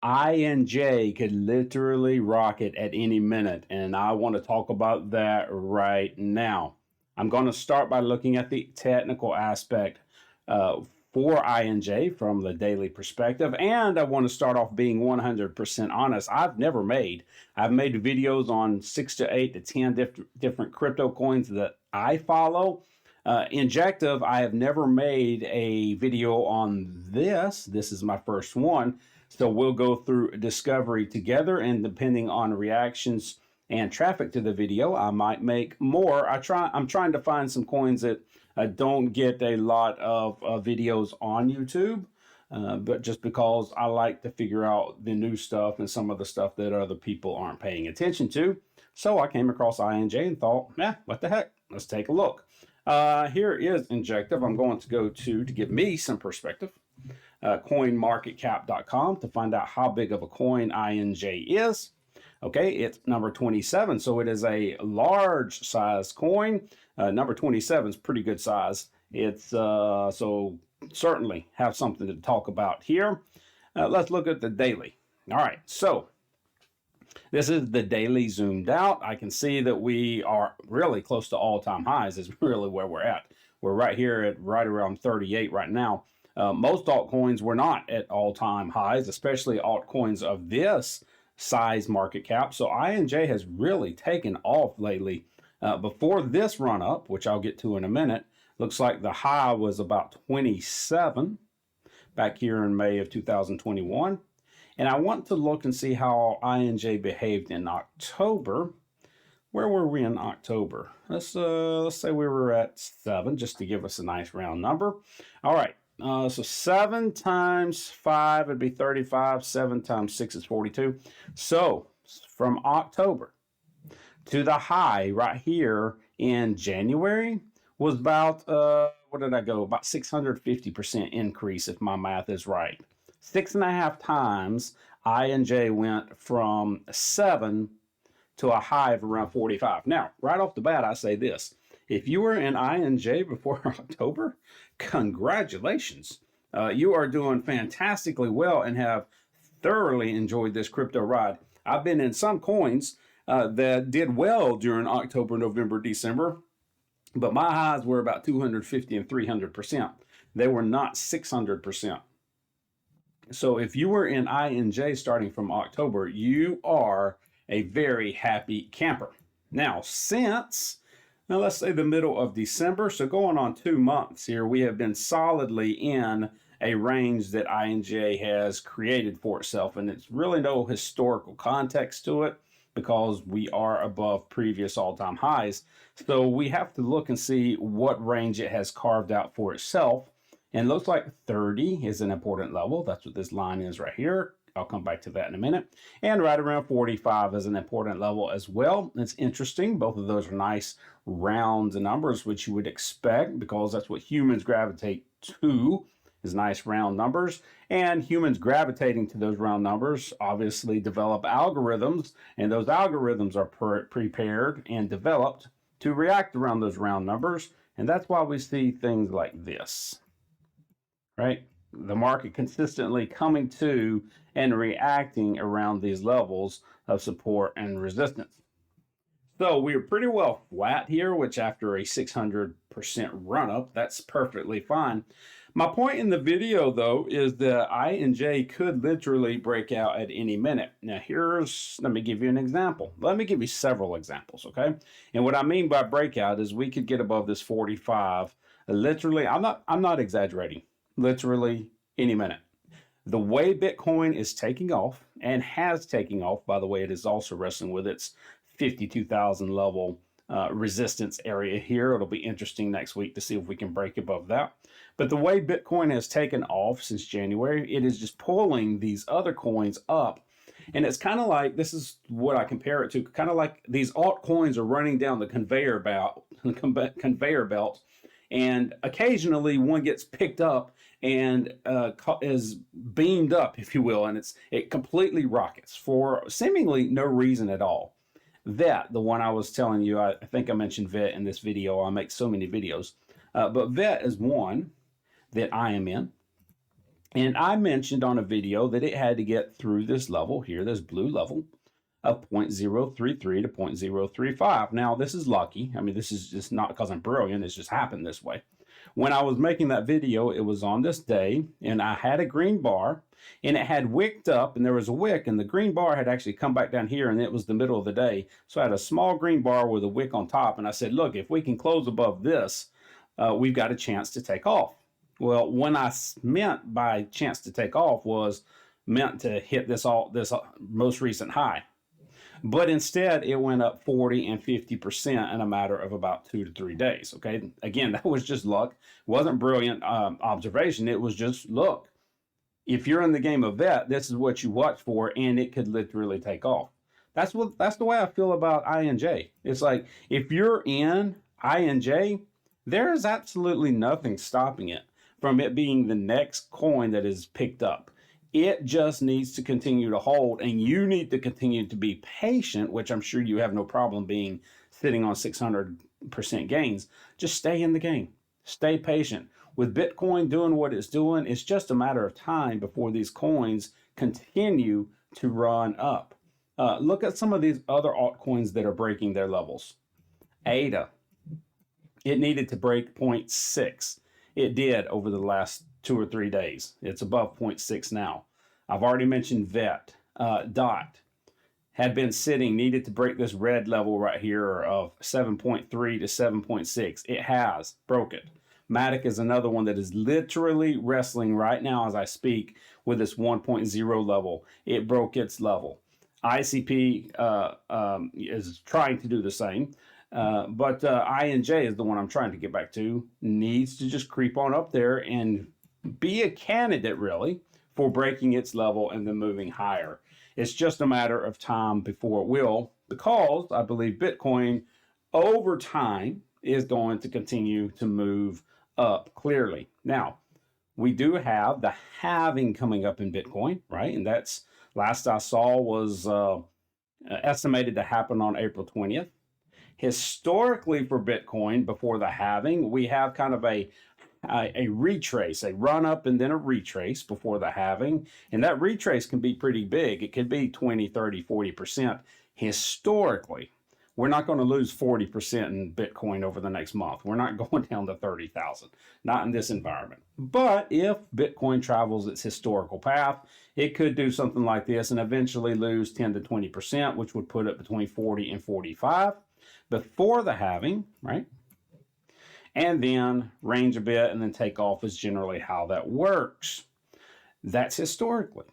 INJ could literally rocket at any minute, and I want to talk about that right now. I'm going to start by looking at the technical aspect uh, for INJ from the daily perspective, and I want to start off being 100% honest. I've made videos on 6 to 8 to 10 different crypto coins that I follow. Injective, I have never made a video on this. This is my first one. So we'll go through discovery together, and depending on reactions and traffic to the video, I might make more. I'm trying to find some coins that don't get a lot of videos on YouTube, but just because I like to figure out the new stuff and some of the stuff that other people aren't paying attention to. So I came across INJ and thought, what the heck? Let's take a look. Here is Injective. I'm going to go to give me some perspective, coinmarketcap.com to find out how big of a coin INJ is. Okay, it's number 27, so it is a large size coin. Number 27 is pretty good size. It's so certainly have something to talk about here. Let's look at the daily. All right, so this is the daily zoomed out. I can see that we are really close to all-time highs is really where we're at. We're right here at right around 38 right now. Most altcoins were not at all-time highs, especially altcoins of this size market cap. So INJ has really taken off lately. Before this run up, which I'll get to in a minute, looks like the high was about 27 back here in May of 2021. And I want to look and see how INJ behaved in October. Where were we in October? Let's say we were at 7, just to give us a nice round number. All right, so 7 times 5 would be 35. 7 times 6 is 42. So from October to the high right here in January was about, what did I go? About 650% increase, if my math is right. 6.5 times INJ went from 7 to a high of around 45. Now, right off the bat, I say this. If you were in INJ before October, congratulations. You are doing fantastically well and have thoroughly enjoyed this crypto ride. I've been in some coins that did well during October, November, December, but my highs were about 250 and 300%. They were not 600%. So if you were in INJ starting from October, you are a very happy camper. Now, let's say the middle of December, so going on 2 months here, we have been solidly in a range that INJ has created for itself, and it's really no historical context to it because we are above previous all-time highs. So we have to look and see what range it has carved out for itself. And it looks like 30 is an important level. That's what this line is right here. I'll come back to that in a minute. And right around 45 is an important level as well. It's interesting. Both of those are nice round numbers, which you would expect because that's what humans gravitate to, is nice round numbers. And humans gravitating to those round numbers obviously develop algorithms, and those algorithms are prepared and developed to react around those round numbers. And that's why we see things like this. Right? The market consistently coming to and reacting around these levels of support and resistance. So we're pretty well flat here, which after a 600% run up, that's perfectly fine. My point in the video, though, is that INJ could literally break out at any minute. Now, let me give you an example. Let me give you several examples, okay? And what I mean by breakout is we could get above this 45. Literally, I'm not exaggerating. Literally any minute. The way Bitcoin is taking off and has taken off, by the way, it is also wrestling with its 52,000 level resistance area here. It'll be interesting next week to see if we can break above that. But the way Bitcoin has taken off since January, it is just pulling these other coins up. And it's kind of like, this is what I compare it to, kind of like these altcoins are running down the conveyor belt, and occasionally one gets picked up and is beamed up, if you will, and it completely rockets for seemingly no reason at all. VET, the one I was telling you, I think I mentioned VET in this video. I make so many videos, but VET is one that I am in, And I mentioned on a video that it had to get through this level here, this blue level of 0.033 to 0.035. Now, this is lucky. I mean, this is just not because I'm brilliant. It's just happened this way. When I was making that video, it was on this day, and I had a green bar, and it had wicked up, and there was a wick, and the green bar had actually come back down here, and it was the middle of the day. So I had a small green bar with a wick on top, and I said, look, if we can close above this, we've got a chance to take off. Well, when I meant by chance to take off was meant to hit this most recent high. But instead, it went up 40 and 50% in a matter of about 2 to 3 days. Okay. Again, that was just luck. It wasn't brilliant observation. It was just, look, if you're in the game of vet, this is what you watch for, and it could literally take off. That's the way I feel about INJ. It's like if you're in INJ, there is absolutely nothing stopping it from it being the next coin that is picked up. It just needs to continue to hold, and you need to continue to be patient, which I'm sure you have no problem being, sitting on 600% gains. Just stay in the game. Stay patient. With Bitcoin doing what it's doing, it's just a matter of time before these coins continue to run up. Look at some of these other altcoins that are breaking their levels. ADA, it needed to break 0.6. It did over the last 2 or 3 days. It's above 0.6 now. I've already mentioned VET. DOT had been sitting, needed to break this red level right here of 7.3 to 7.6. It has broke it. Matic is another one that is literally wrestling right now as I speak with this 1.0 level. It broke its level. ICP is trying to do the same. But INJ is the one I'm trying to get back to. Needs to just creep on up there and be a candidate, really, for breaking its level and then moving higher. It's just a matter of time before it will, because I believe Bitcoin over time is going to continue to move up clearly. Now, we do have the halving coming up in Bitcoin, right? And that's, last I saw, was estimated to happen on April 20th. Historically for Bitcoin, before the halving, we have kind of a retrace, a run up and then a retrace before the halving. And that retrace can be pretty big. It could be 20, 30, 40%. Historically, we're not going to lose 40% in Bitcoin over the next month. We're not going down to 30,000, not in this environment. But if Bitcoin travels its historical path, it could do something like this and eventually lose 10 to 20%, which would put it between 40 and 45 before the halving, right? And then range a bit and then take off is generally how that works. That's historically.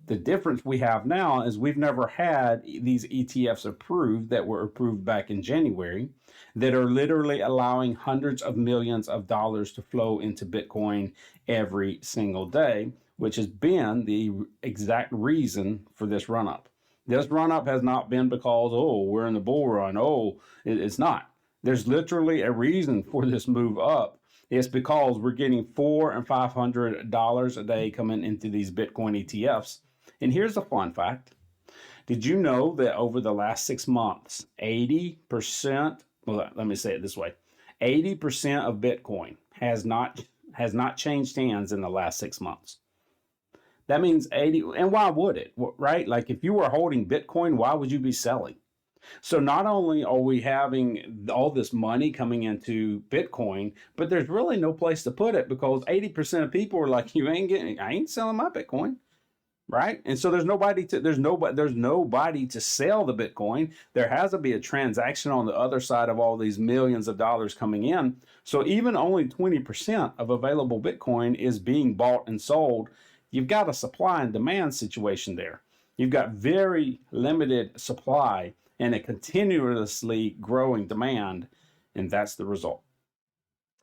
The difference we have now is we've never had these ETFs approved that were approved back in January that are literally allowing hundreds of millions of dollars to flow into Bitcoin every single day, which has been the exact reason for this run up. This run up has not been because, oh, we're in the bull run. Oh, it's not. There's literally a reason for this move up. It's because we're getting $400 and $500 a day coming into these Bitcoin ETFs. And here's a fun fact. Did you know that over the last 6 months, 80%, well, let me say it this way, 80% of Bitcoin has not changed hands in the last 6 months. That means 80, and why would it, right? Like if you were holding Bitcoin, why would you be selling? So not only are we having all this money coming into Bitcoin, but there's really no place to put it because 80% of people are like, I ain't selling my Bitcoin, right? And so there's nobody to sell the Bitcoin. There has to be a transaction on the other side of all these millions of dollars coming in. So even only 20% of available Bitcoin is being bought and sold. You've got a supply and demand situation there. You've got very limited supply and a continuously growing demand, and that's the result.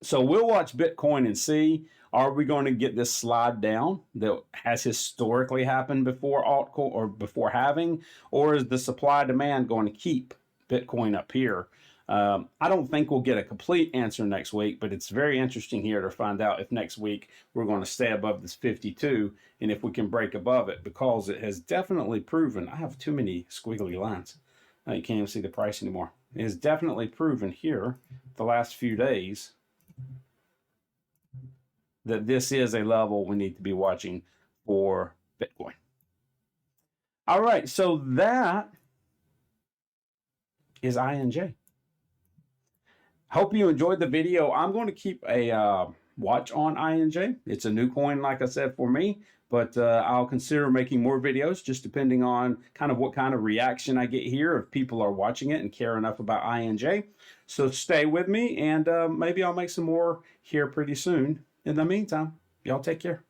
So we'll watch Bitcoin and see, are we going to get this slide down that has historically happened before altcoin or before halving, or is the supply demand going to keep Bitcoin up here? I don't think we'll get a complete answer next week, but it's very interesting here to find out if next week we're going to stay above this 52 and if we can break above it, because it has definitely proven. I have too many squiggly lines. You can't even see the price anymore. It has definitely proven here the last few days that this is a level we need to be watching for Bitcoin. All right, so that is INJ. Hope you enjoyed the video. I'm going to keep a watch on INJ. It's a new coin, like I said, for me, but I'll consider making more videos just depending on kind of what kind of reaction I get here, if people are watching it and care enough about INJ. So stay with me, and maybe I'll make some more here pretty soon. In the meantime, y'all take care.